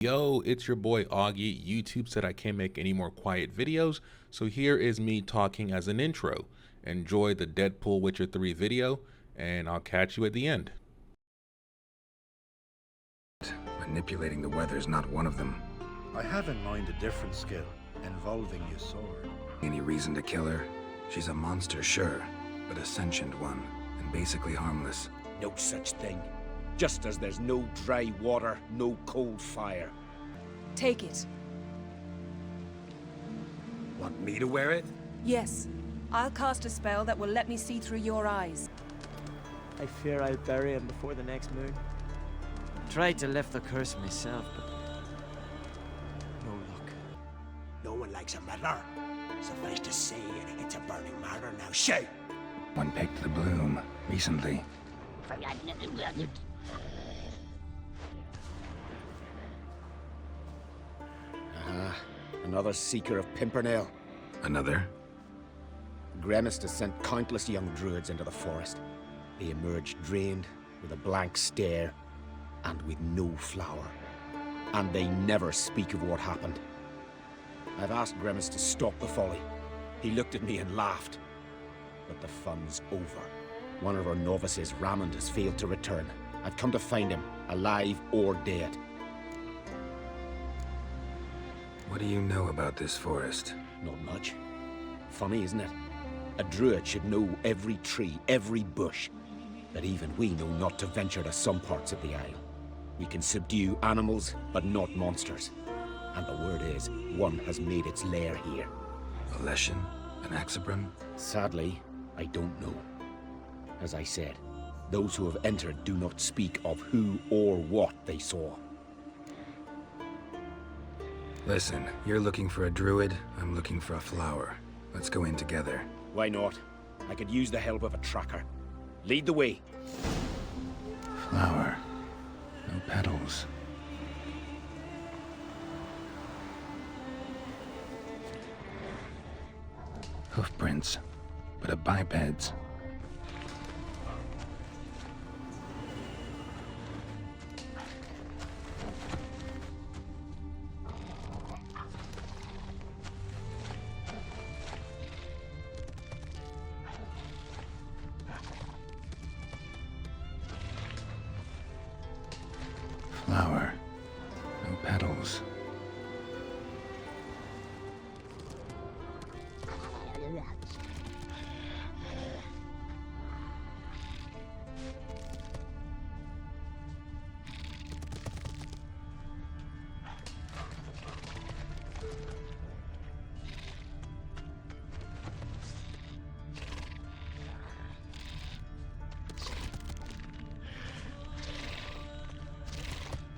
Yo, it's your boy Augie. YouTube said I can't make any more quiet videos, so here is me talking as an intro. Enjoy the Deadpool Witcher 3 video, and I'll catch you at the end. Manipulating the weather's not one of them. I have in mind a different skill, involving your sword. Any reason to kill her? She's a monster, sure, but a sentient one, and basically harmless. No such thing. Just as there's no dry water, no cold fire. Take it. Want me to wear it? Yes. I'll cast a spell that will let me see through your eyes. I fear I'll bury him before the next moon. Tried to lift the curse myself, but no luck. No one likes a meddler. Suffice to say, it's a burning matter now. Shout! One picked the bloom recently. Another seeker of Pimpernel. Another? Gremist has sent countless young druids into the forest. They emerge drained, with a blank stare, and with no flower. And they never speak of what happened. I've asked Gremist to stop the folly. He looked at me and laughed. But the fun's over. One of our novices, Ramond, has failed to return. I've come to find him, alive or dead. What do you know about this forest? Not much. Funny, isn't it? A druid should know every tree, every bush. But even we know not to venture to some parts of the isle. We can subdue animals, but not monsters. And the word is, one has made its lair here. A Leshen? An Axabrim? Sadly, I don't know. As I said, those who have entered do not speak of who or what they saw. Listen, you're looking for a druid, I'm looking for a flower. Let's go in together. Why not? I could use the help of a tracker. Lead the way. Flower. No petals. Hoofprints, but a biped's. Flower. No petals.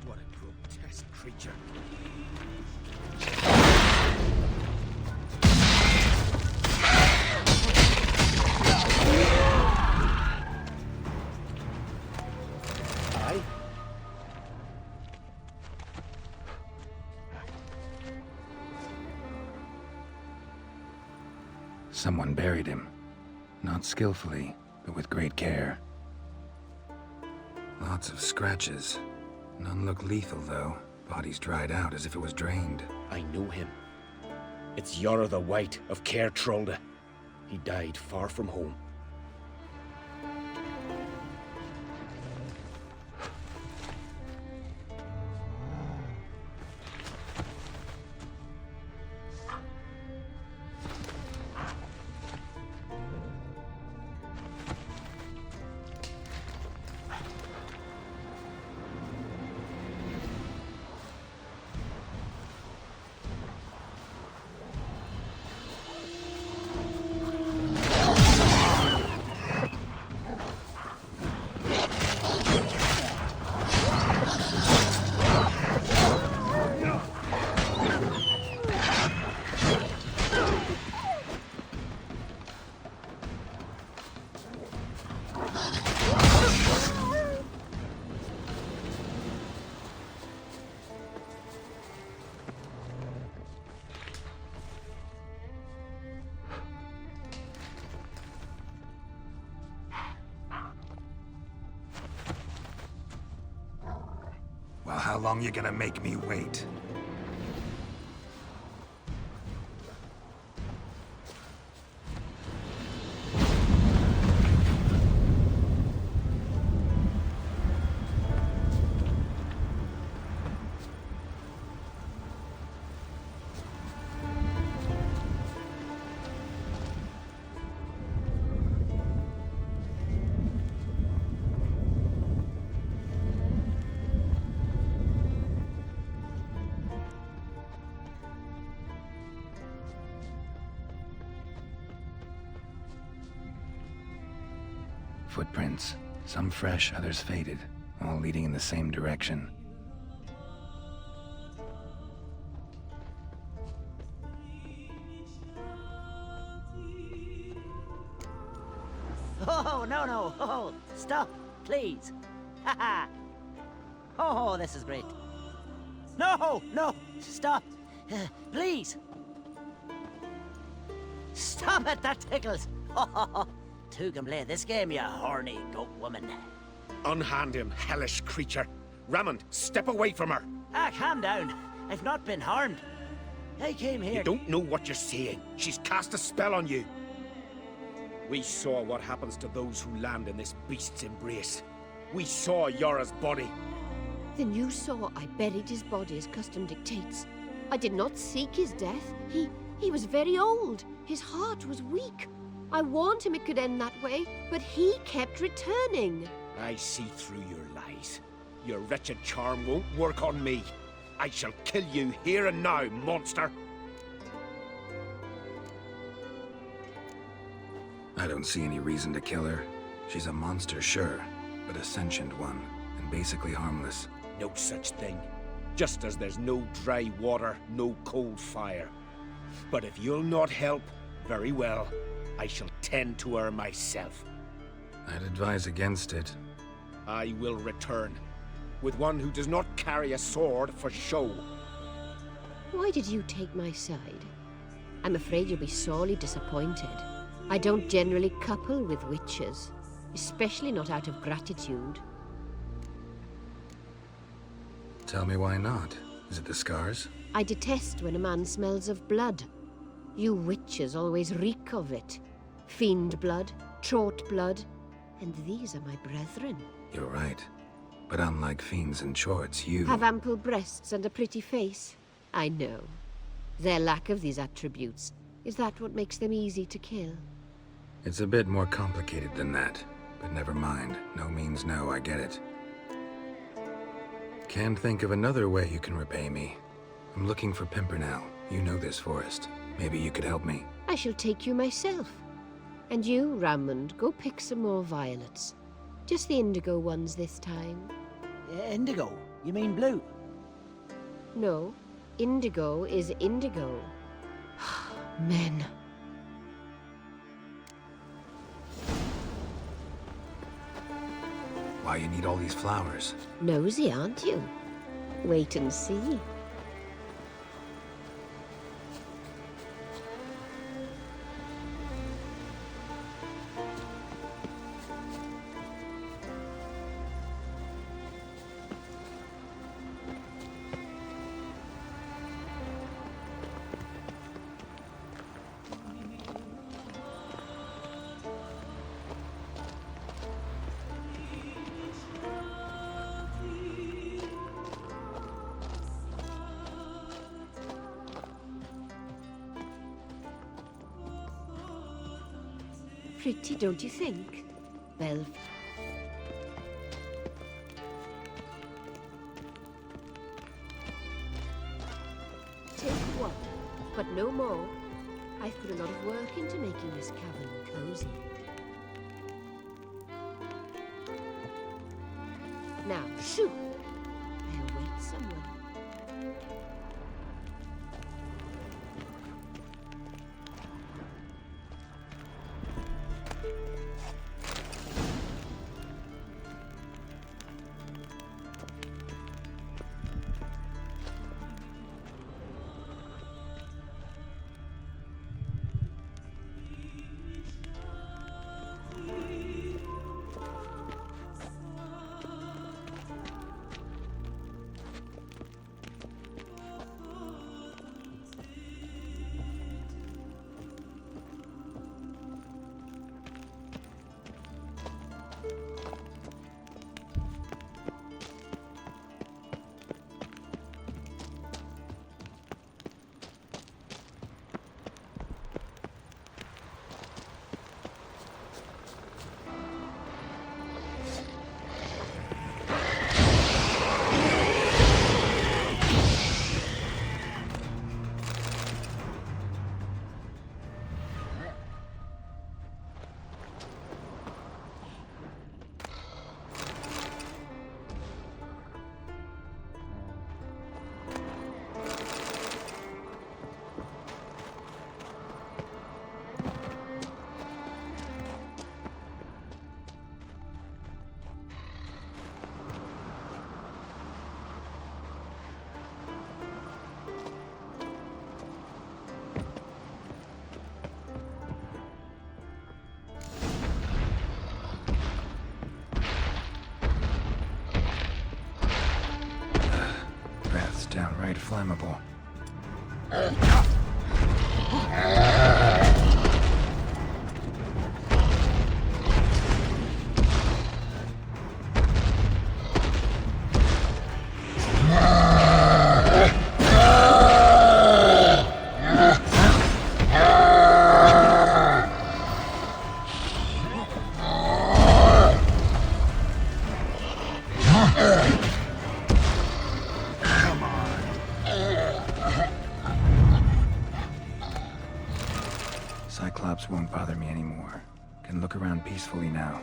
What a grotesque creature. Aye? Someone buried him. Not skillfully, but with great care. Lots of scratches. None look lethal, though. Body's dried out as if it was drained. I know him. It's Yara the White of Caer Trolde. He died far from home. How long you gonna make me wait? Footprints. Some fresh, others faded, all leading in the same direction. Oh, no, no. Oh, stop, please. Haha. Oh, this is great. No, no, stop. Please. Stop it, that tickles. Oh, two can play this game, you horny goat woman. Unhand him, hellish creature. Raymond, step away from her. Ah, calm down. I've not been harmed. I came here. You don't know what you're saying. She's cast a spell on you. We saw what happens to those who land in this beast's embrace. We saw Yora's body. Then you saw I buried his body as custom dictates. I did not seek his death. He was very old. His heart was weak. I warned him it could end that way, but he kept returning. I see through your lies. Your wretched charm won't work on me. I shall kill you here and now, monster. I don't see any reason to kill her. She's a monster, sure, but a sentient one, and basically harmless. No such thing. Just as there's no dry water, no cold fire. But if you'll not help, very well. I shall tend to her myself. I'd advise against it. I will return, with one who does not carry a sword for show. Why did you take my side? I'm afraid you'll be sorely disappointed. I don't generally couple with witches, especially not out of gratitude. Tell me why not. Is it the scars? I detest when a man smells of blood. You witches always reek of it. Fiend blood, trot blood, and these are my brethren. You're right. But unlike fiends and chorts, you... Have ample breasts and a pretty face. I know. Their lack of these attributes, is that what makes them easy to kill? It's a bit more complicated than that. But never mind. No means no, I get it. Can't think of another way you can repay me. I'm looking for Pimpernel. You know this forest. Maybe you could help me. I shall take you myself. And you, Raymond, go pick some more violets. Just the indigo ones this time. Indigo? You mean blue? No, indigo is indigo. Men. Why you need all these flowers? Nosy, aren't you? Wait and see. Pretty, don't you think? Well... Take one, but no more. I've put a lot of work into making this cavern cozy. Now, shoo! I await someone. downright flammable. Cyclops won't bother me anymore. Can look around peacefully now.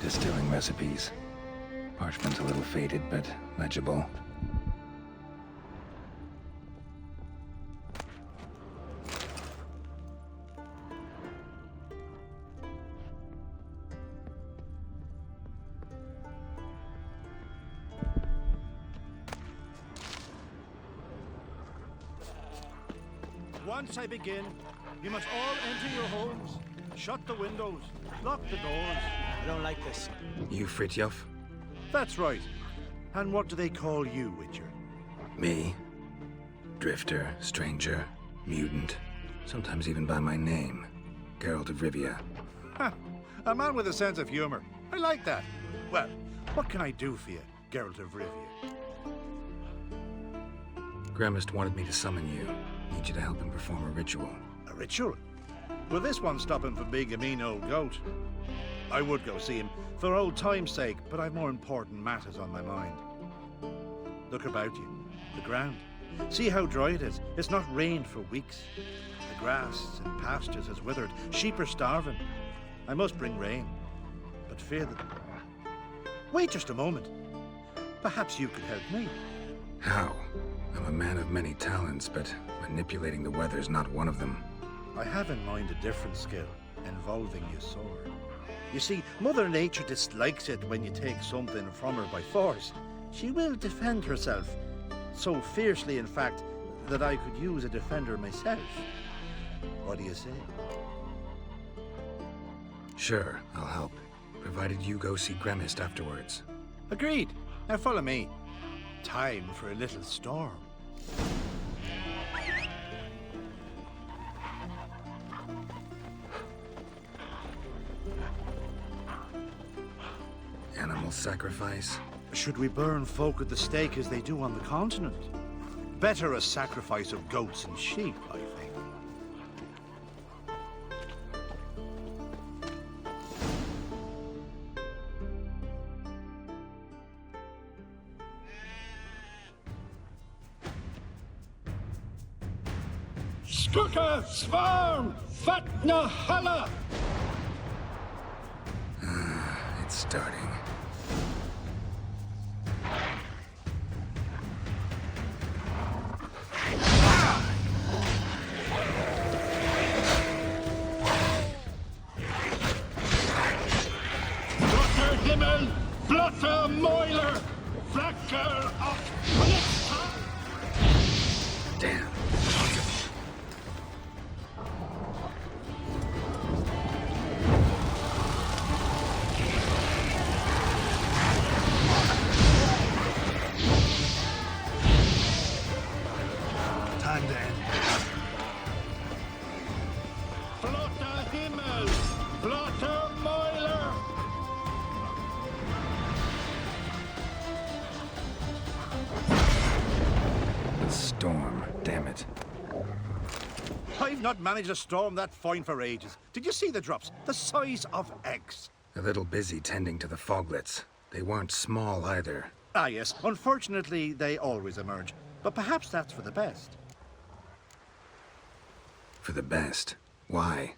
Distilling recipes. Parchment's a little faded, but legible. Once I begin, you must all enter your homes, shut the windows, lock the doors. I don't like this. You Fritjof? That's right. And what do they call you, Witcher? Me? Drifter, stranger, mutant. Sometimes even by my name. Geralt of Rivia. Ha! A man with a sense of humor. I like that. Well, what can I do for you, Geralt of Rivia? Gremist wanted me to summon you. Need you to help him perform a ritual. A ritual? Will this one stop him from being a mean old goat? I would go see him for old time's sake, but I've more important matters on my mind. Look about you. The ground. See how dry it is. It's not rained for weeks. The grass in pastures has withered. Sheep are starving. I must bring rain, but fear that... Wait just a moment. Perhaps you could help me. How? I'm a man of many talents, but manipulating the weather's not one of them. I have in mind a different skill, involving your sword. You see, Mother Nature dislikes it when you take something from her by force. She will defend herself, so fiercely in fact, that I could use a defender myself. What do you say? Sure, I'll help, provided you go see Gremist afterwards. Agreed. Now follow me. Time for a little storm. Animal sacrifice? Should we burn folk at the stake as they do on the continent? Better a sacrifice of goats and sheep, I think. Skuka Svarm Fatna Hala! It's starting. Blotter Himmel, Blotter Moiler, Flacker of Damn. Time to end. Blotter Himmel, Blotter Moiler. The storm, damn it. I've not managed a storm that fine for ages. Did you see the drops? The size of eggs. A little busy tending to the foglets. They weren't small either. Ah, yes. Unfortunately, they always emerge. But perhaps that's for the best. For the best. Why?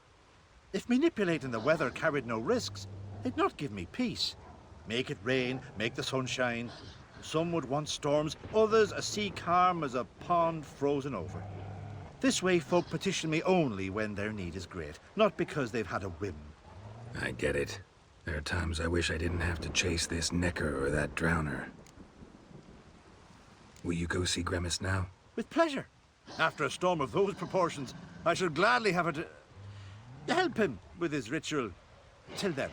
If manipulating the weather carried no risks, it'd not give me peace. Make it rain, make the sun shine. Some would want storms, others a sea calm as a pond frozen over. This way folk petition me only when their need is great, not because they've had a whim. I get it. There are times I wish I didn't have to chase this necker or that drowner. Will you go see Gremist now? With pleasure. After a storm of those proportions, I should gladly have it to help him with his ritual. Till then.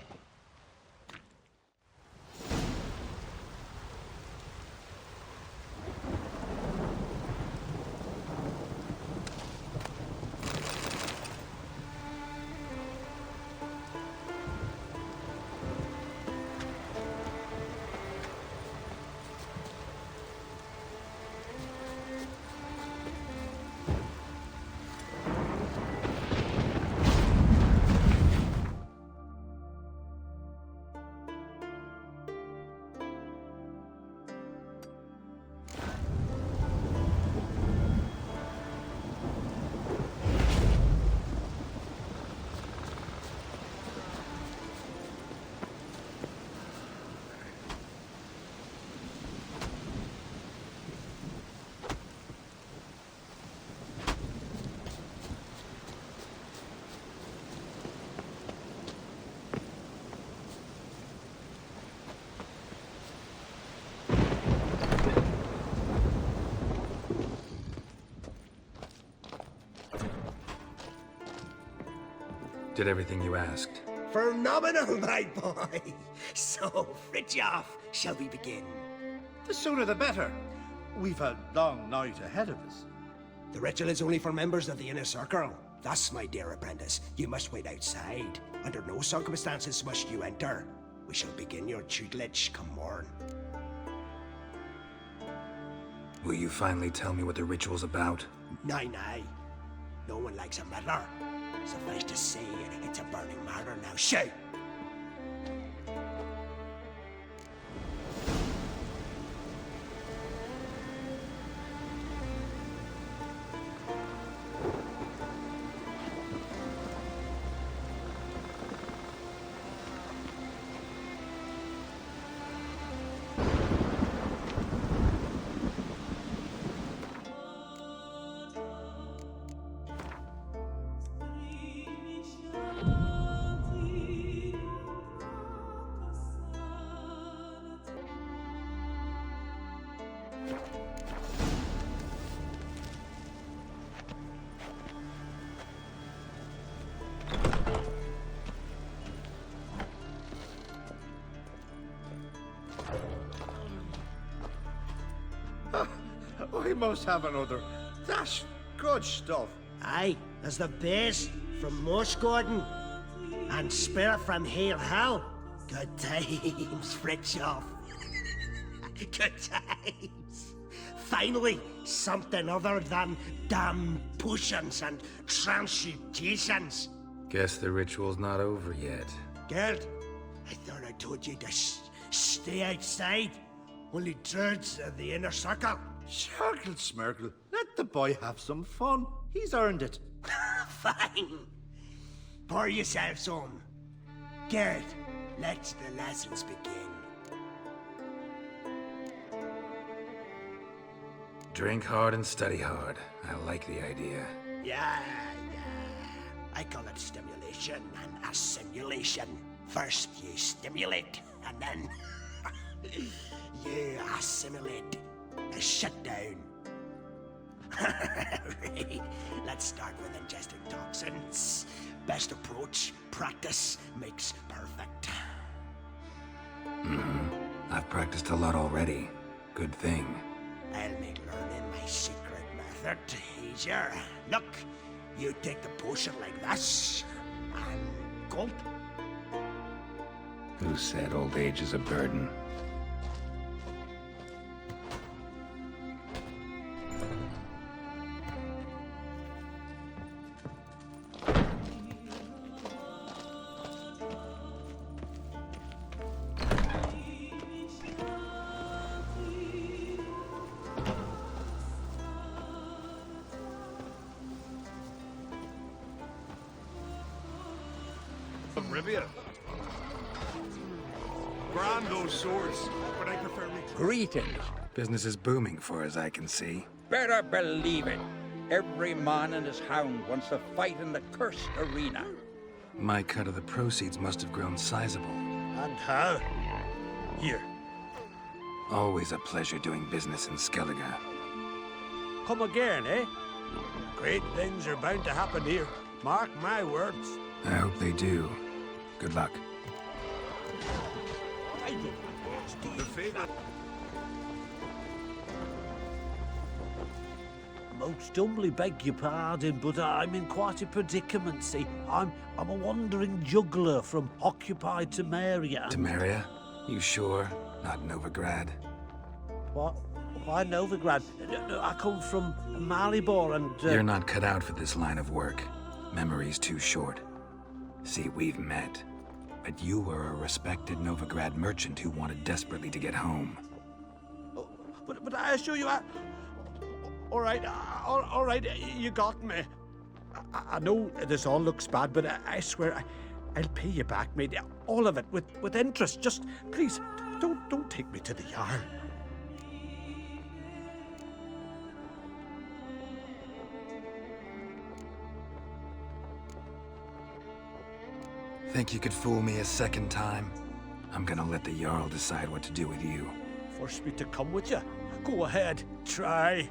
Did everything you asked. Phenomenal, my boy. So, Fritjof, shall we begin? The sooner the better. We've a long night ahead of us. The ritual is only for members of the inner circle. Thus, my dear apprentice, you must wait outside. Under no circumstances must you enter. We shall begin your tutelage come morn. Will you finally tell me what the ritual's about? Nay. No one likes a meddler. Suffice to say, it's a burning matter now. Shout! I must have another. That's good stuff. Aye, there's the base from Moss Gordon and Spirit from Hale Hell. Good times, Fritjof. Good times. Finally, something other than damn potions and transmutations. Guess the ritual's not over yet. Gerd, I thought I told you to stay outside. Only druids of the inner circle. Smirkle, Smirkle. Let the boy have some fun. He's earned it. Fine. Pour yourselves home. Gerd, let the lessons begin. Drink hard and study hard. I like the idea. Yeah. I call it stimulation and assimilation. First you stimulate, and then you assimilate. A shutdown. Right. Let's start with ingesting toxins. Best approach, practice makes perfect. I've practiced a lot already. Good thing. I'll make learning my secret method easier. Look, you take the potion like this, and gulp. Who said old age is a burden? Rivia. Grand swords, but I prefer Greetings. Business is booming for as I can see. Better believe it. Every man and his hound wants to fight in the cursed arena. My cut of the proceeds must have grown sizable. And how? Here. Always a pleasure doing business in Skellige. Come again, eh? Great things are bound to happen here. Mark my words. I hope they do. Good luck. The favor. Most humbly beg your pardon, but I'm in quite a predicament, see. I'm a wandering juggler from occupied Temeria. Temeria? You sure? Not Novigrad? What? Why Novigrad? No, I come from Maribor and... You're not cut out for this line of work. Memory's too short. See, we've met. But you were a respected Novigrad merchant who wanted desperately to get home. But I assure you, all right, you got me. I know this all looks bad, but I swear I'll pay you back, mate. All of it, with interest. Just, please, don't take me to the yard. Think you could fool me a second time? I'm gonna let the Jarl decide what to do with you. Force me to come with you? Go ahead, try.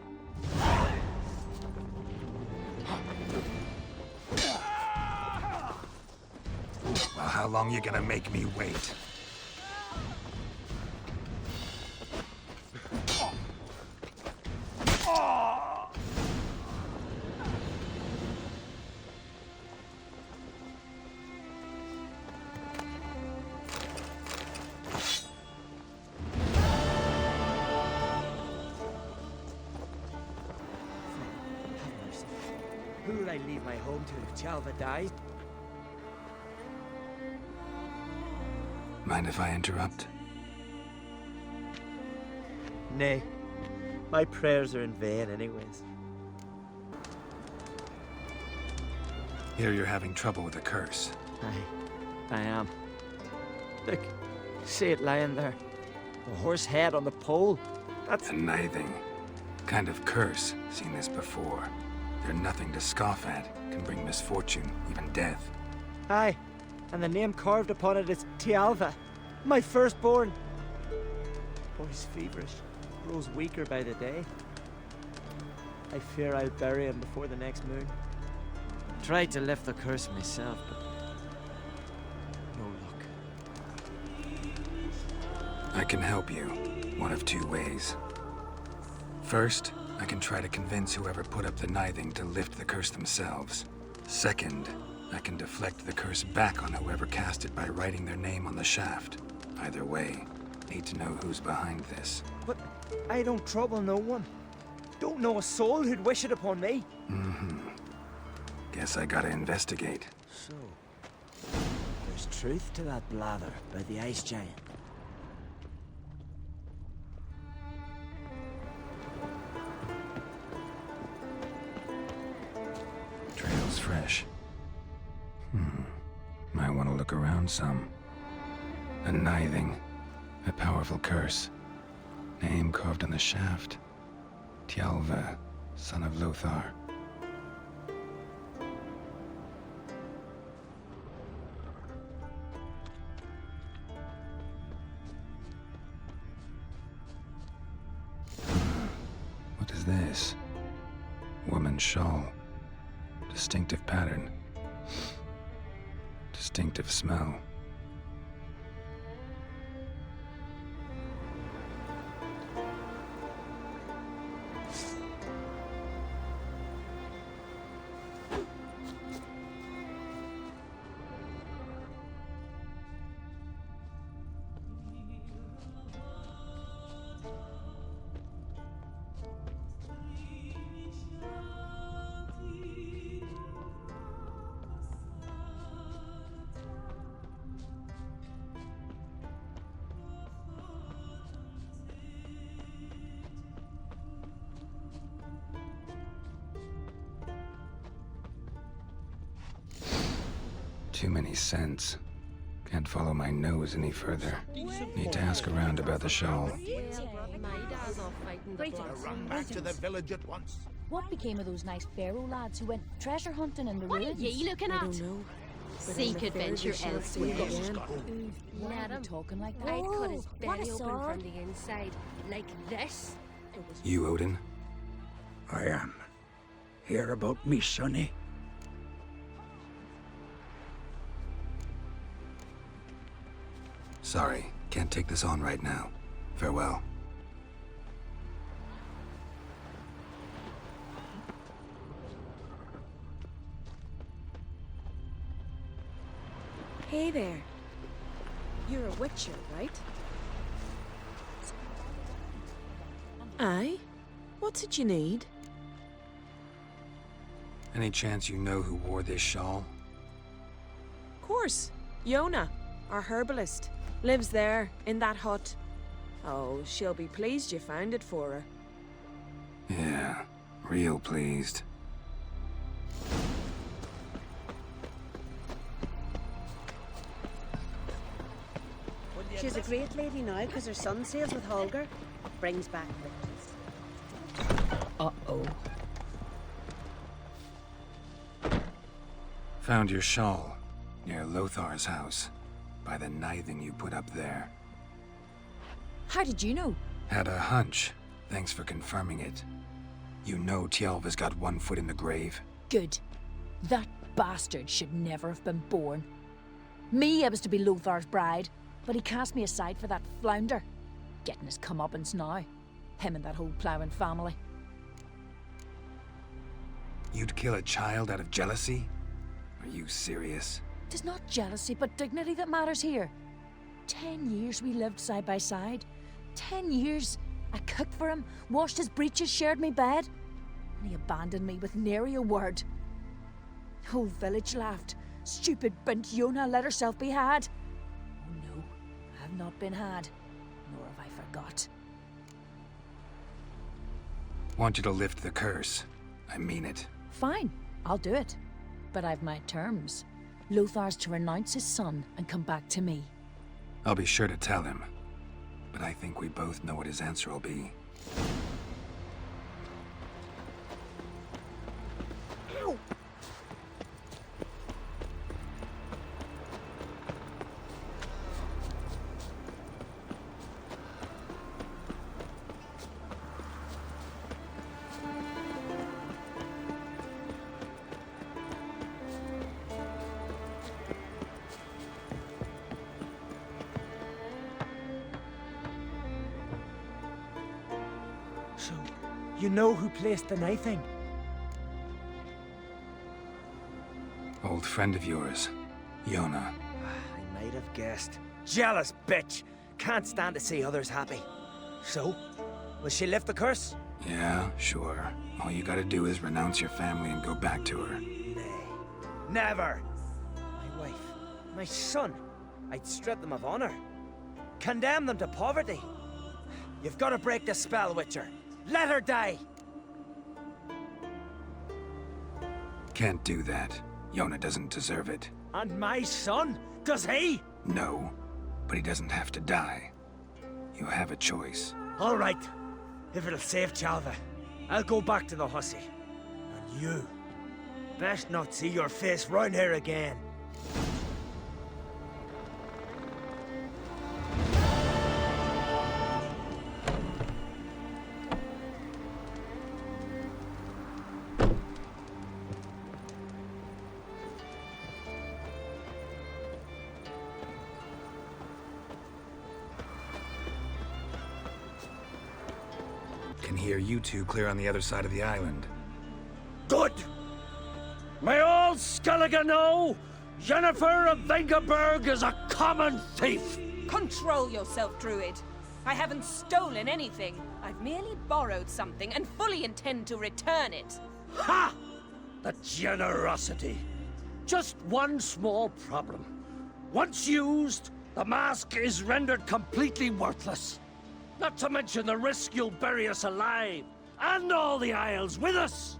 Well, how long you gonna make me wait? Who will I leave my home to if Chalva dies? Mind if I interrupt? Nay. My prayers are in vain anyways. Hear you're having trouble with the curse. I am. Look, see it lying there. A horse head on the pole. That's... A nithing. Kind of curse. Seen this before. They're nothing to scoff at. Can bring misfortune, even death. Aye, and the name carved upon it is Tialva, my firstborn. Boy's feverish, grows weaker by the day. I fear I'll bury him before the next moon. Tried to lift the curse myself, but no luck. I can help you, one of two ways. First, I can try to convince whoever put up the nithing to lift the curse themselves. Second, I can deflect the curse back on whoever cast it by writing their name on the shaft. Either way, need to know who's behind this. But I don't trouble no one. Don't know a soul who'd wish it upon me. Guess I gotta investigate. So, there's truth to that blather by the ice giant. Trail's fresh. Might want to look around some. A nithing. A powerful curse. Name carved on the shaft. Tialva, son of Lothar. What is this? Woman's shawl. Distinctive pattern. Distinctive smell. Too many scents. Can't follow my nose any further. Need to ask around about the shawl. Run back to the village at once. What became of those nice Pharaoh lads who went treasure hunting in the ruins? What are ye looking at? I don't know. Seek adventure elsewhere. Let him talking like that. I'd cut his what a belly open sword. from the inside, like this. You, Odin? I am. Hear about me, sonny? Sorry, can't take this on right now. Farewell. Hey there. You're a witcher, right? Aye. What's it you need? Any chance you know who wore this shawl? Course. Yona, our herbalist. Lives there, in that hut. Oh, she'll be pleased you found it for her. Yeah, real pleased. She's a great lady now because her son sails with Holger. Brings back riches. Uh-oh. Found your shawl near Lothar's house. By the nithing you put up there. How did you know? Had a hunch. Thanks for confirming it. You know Tialva's got one foot in the grave. Good. That bastard should never have been born. Me, I was to be Lothar's bride, but he cast me aside for that flounder. Getting his comeuppance now. Him and that whole ploughing family. You'd kill a child out of jealousy? Are you serious? 'Tis not jealousy, but dignity that matters here. 10 years we lived side by side. 10 years. I cooked for him, washed his breeches, shared my bed. And he abandoned me with nary a word. The whole village laughed. Stupid bint Yona let herself be had. Oh no, I have not been had, nor have I forgot. Want you to lift the curse. I mean it. Fine, I'll do it. But I've my terms. Lothar's to renounce his son and come back to me. I'll be sure to tell him. But I think we both know what his answer will be. So, you know who placed the knifing? Old friend of yours, Yona. I might have guessed. Jealous bitch! Can't stand to see others happy. So, will she lift the curse? Yeah, sure. All you gotta do is renounce your family and go back to her. Nay. Never! My wife, my son. I'd strip them of honor. Condemn them to poverty. You've got to break the spell, Witcher. Let her die! Can't do that. Yona doesn't deserve it. And my son? Does he? No, but he doesn't have to die. You have a choice. All right. If it'll save Chalva, I'll go back to the hussy. And you, best not see your face round here again. Can hear you two clear on the other side of the island. Good! May all Skellige know Jennifer of Vengerberg is a common thief! Control yourself, Druid. I haven't stolen anything. I've merely borrowed something and fully intend to return it. Ha! The generosity. Just one small problem. Once used, the mask is rendered completely worthless. Not to mention the risk you'll bury us alive, and all the Isles with us!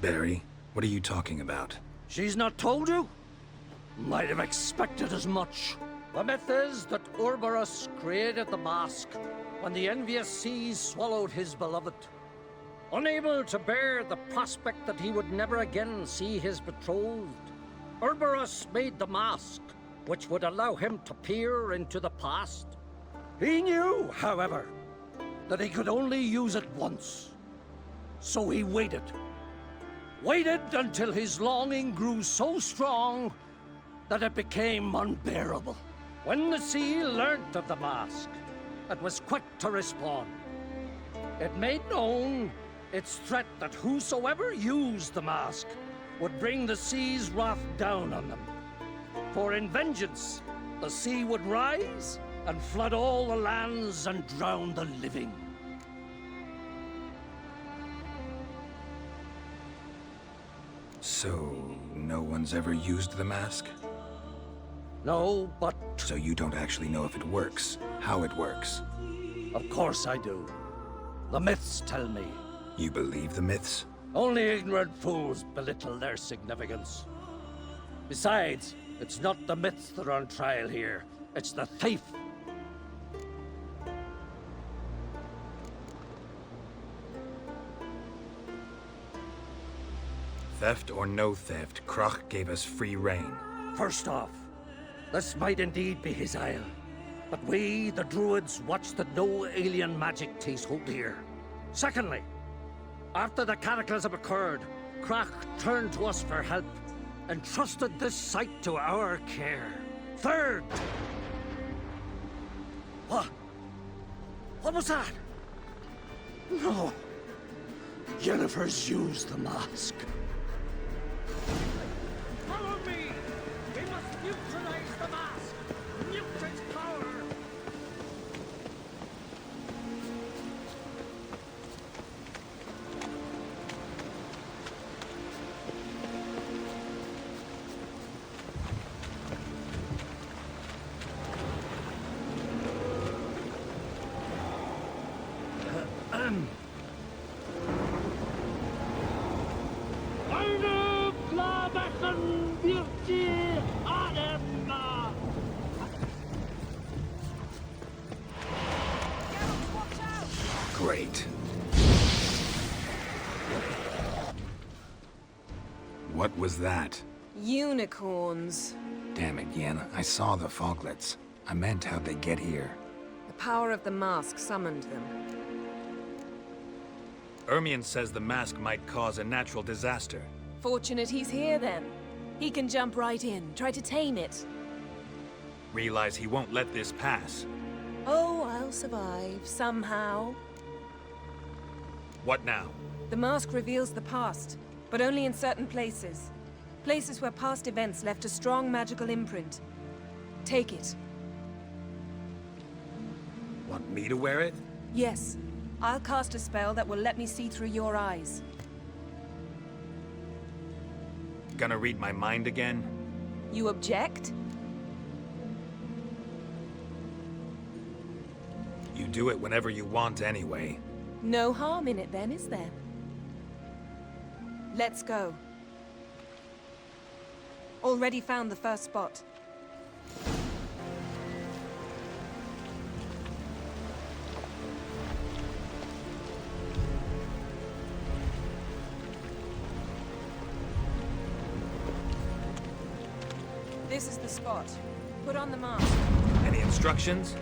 Barry, what are you talking about? She's not told you? Might have expected as much. The myth is that Ouroboros created the mask when the envious seas swallowed his beloved. Unable to bear the prospect that he would never again see his betrothed, Ouroboros made the mask, which would allow him to peer into the past. He knew, however, that he could only use it once. So he waited. Waited until his longing grew so strong that it became unbearable. When the sea learnt of the mask, it was quick to respond. It made known its threat that whosoever used the mask would bring the sea's wrath down on them. For in vengeance, the sea would rise and flood all the lands and drown the living. So, no one's ever used the mask? No, but... So you don't actually know if it works, how it works? Of course I do. The myths tell me. You believe the myths? Only ignorant fools belittle their significance. Besides, it's not the myths that are on trial here. It's the thief. Theft or no theft, Kroch gave us free rein. First off, this might indeed be his isle. But we, the Druids, watch that no alien magic takes hold here. Secondly, after the cataclysm occurred, Crack turned to us for help and trusted this site to our care. Third! What? What was that? No. Jennifer's used the mask. Follow me! We must neutralize the mask! Mute its power! Great. What was that? Unicorns. Damn it, Yen. I saw the foglets. I meant how'd they get here? The power of the mask summoned them. Ermion says the mask might cause a natural disaster. Fortunate he's here then. He can jump right in, try to tame it. Realize he won't let this pass. Oh, I'll survive, somehow. What now? The mask reveals the past, but only in certain places. Places where past events left a strong magical imprint. Take it. Want me to wear it? Yes. I'll cast a spell that will let me see through your eyes. Gonna read my mind again? You object? You do it whenever you want anyway. No harm in it then, is there? Let's go. Already found the first spot. This is the spot. Put on the mask. Any instructions?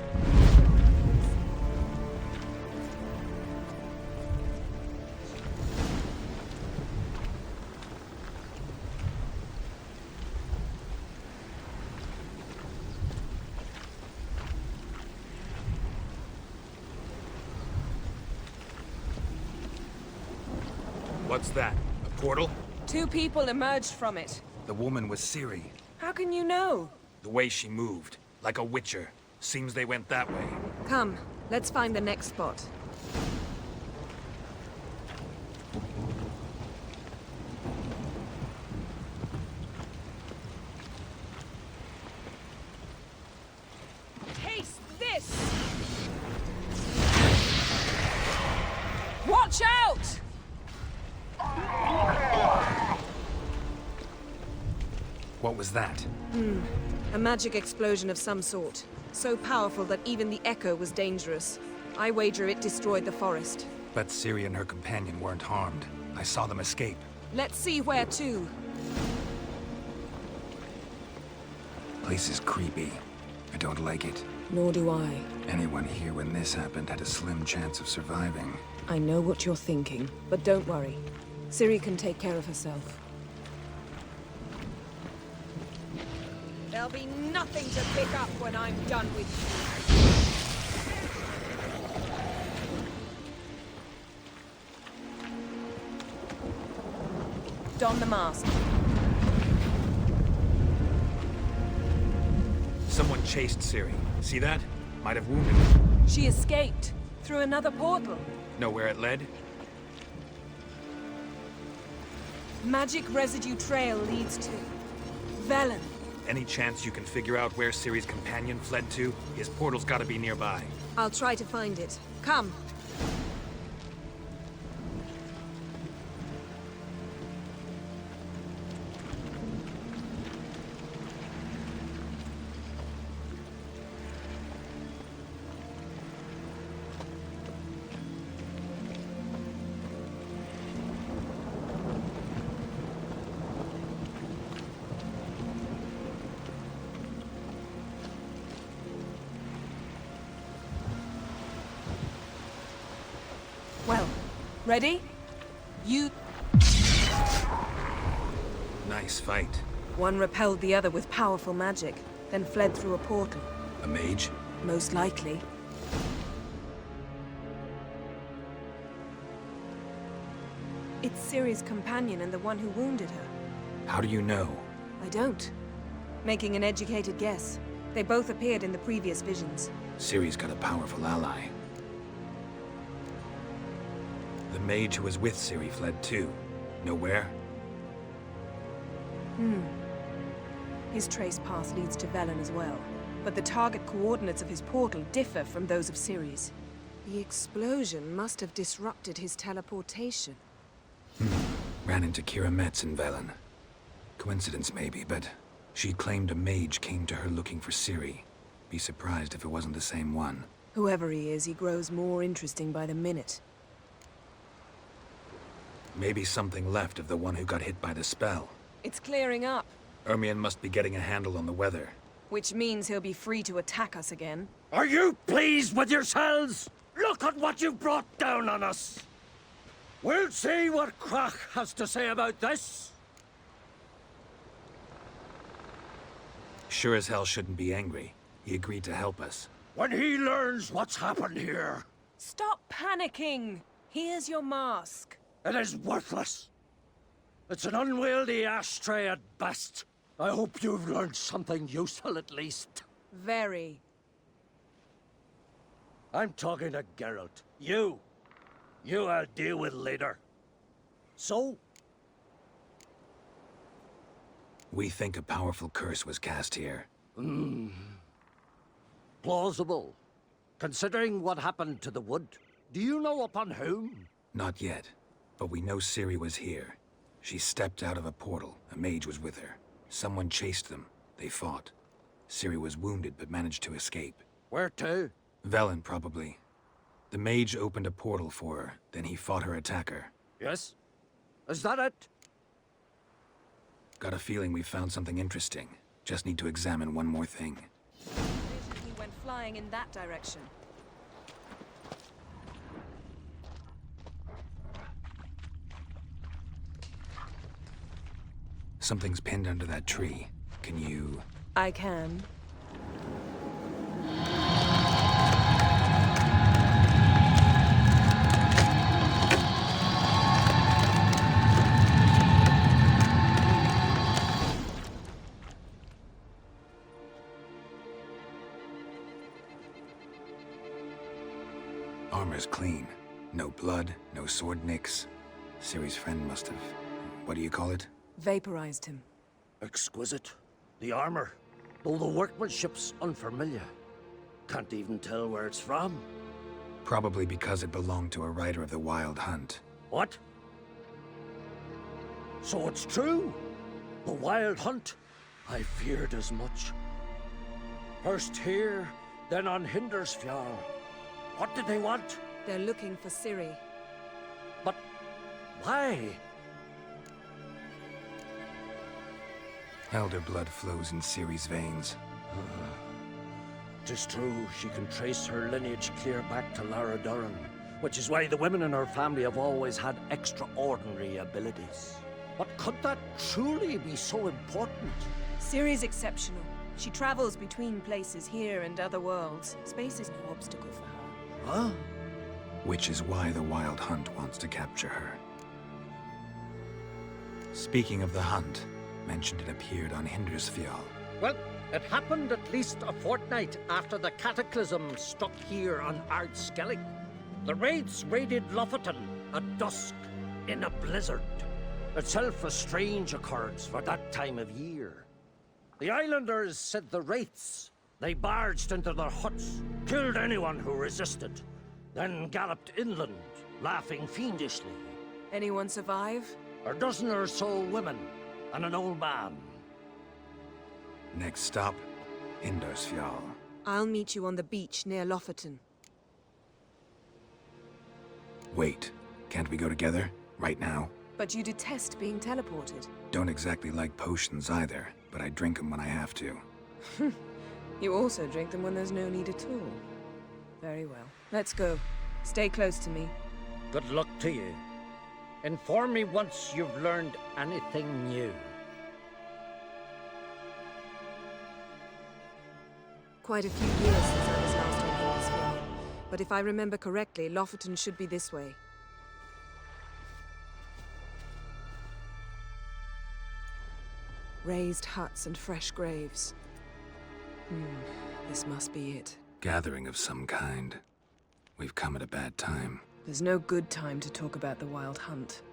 What's that? A portal? 2 people emerged from it. The woman was Ciri. How can you know? The way she moved, like a witcher. Seems they went that way. Come, let's find the next spot. Taste this! Watch out! What was that? A magic explosion of some sort. So powerful that even the echo was dangerous. I wager it destroyed the forest. But Ciri and her companion weren't harmed. I saw them escape. Let's see where to. Place is creepy. I don't like it. Nor do I. Anyone here when this happened had a slim chance of surviving. I know what you're thinking, but don't worry. Ciri can take care of herself. There'll be nothing to pick up when I'm done with you. Don the mask. Someone chased Ciri. See that? Might have wounded her. She escaped through another portal. Know where it led? Magic residue trail leads to Velen. Any chance you can figure out where Ciri's companion fled to? His portal's gotta be nearby. I'll try to find it. Come. Well, ready? You... Nice fight. One repelled the other with powerful magic, then fled through a portal. A mage? Most likely. It's Ciri's companion and the one who wounded her. How do you know? I don't. Making an educated guess. They both appeared in the previous visions. Ciri's got a powerful ally. The mage who was with Ciri fled too. Know where? His trace path leads to Velen as well. But the target coordinates of his portal differ from those of Ciri's. The explosion must have disrupted his teleportation. Ran into Kira Metz in Velen. Coincidence maybe, but she claimed a mage came to her looking for Ciri. Be surprised if it wasn't the same one. Whoever he is, he grows more interesting by the minute. Maybe something left of the one who got hit by the spell. It's clearing up, Ermion must be getting a handle on the weather. which means he'll be free to attack us again. Are you pleased with yourselves? Look at what you've brought down on us. We'll see what Krach has to say about this. Sure as hell shouldn't be angry. He agreed to help us. When he learns what's happened here, Stop panicking! Here's your mask. it is worthless. It's an unwieldy ashtray at best. I hope you've learned something useful at least. Very. I'm talking to Geralt. You I'll deal with later. So, We think a powerful curse was cast here. plausible. Considering what happened to the wood, do you know upon whom? Not yet, but we know Ciri was here. She stepped out of a portal. A mage was with her. Someone chased them. They fought. Ciri was wounded but managed to escape. Where to? Velen, probably. The mage opened a portal for her, then he fought her attacker. Yes? Is that it? Got a feeling we found something interesting. Just need to examine one more thing. He went flying in that direction. Something's pinned under that tree. Can you... I can. Armor's clean. No blood, no sword nicks. Ciri's friend must have... What do you call it? Vaporized him. Exquisite. The armor, though the workmanship's unfamiliar. Can't even tell where it's from. Probably because it belonged to a rider of the Wild Hunt. What? So it's true? The Wild Hunt? I feared as much. First here, then on Hindersfjall. What did they want? They're looking for Ciri. But why? Elder blood flows in Ciri's veins. Tis true, she can trace her lineage clear back to Lara Duran, which is why the women in her family have always had extraordinary abilities. But could that truly be so important? Ciri's exceptional. She travels between places here and other worlds. Space is no obstacle for her. Huh? Which is why the Wild Hunt wants to capture her. Speaking of the hunt, mentioned it appeared on Hindersfjall. Well, it happened at least a fortnight after the cataclysm struck here on Ardskellig. The raids raided Lofoten at dusk in a blizzard. Itself a strange occurrence for that time of year. The islanders said the wraiths. They barged into their huts, killed anyone who resisted, then galloped inland, laughing fiendishly. Anyone survive? A dozen or so women, and an old man. Next stop, Hindersfjall. I'll meet you on the beach near Lofoten. Wait, can't we go together? Right now? But you detest being teleported. Don't exactly like potions either, but I drink them when I have to. You also drink them when there's no need at all. Very well. Let's go. Stay close to me. Good luck to you. Inform me once you've learned anything new. quite a few years since I was last on Hindusville, but if I remember correctly, Lofoten should be this way. Raised huts and fresh graves. This must be it. Gathering of some kind. We've come at a bad time. There's no good time to talk about the Wild Hunt.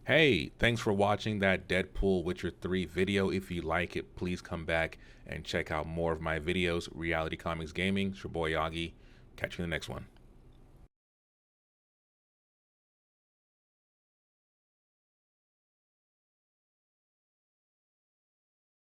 Hey, thanks for watching that Deadpool Witcher 3 video. If you like it, please come back and check out more of my videos. Reality Comics Gaming. It's your boy Yagi. Catch you in the next one.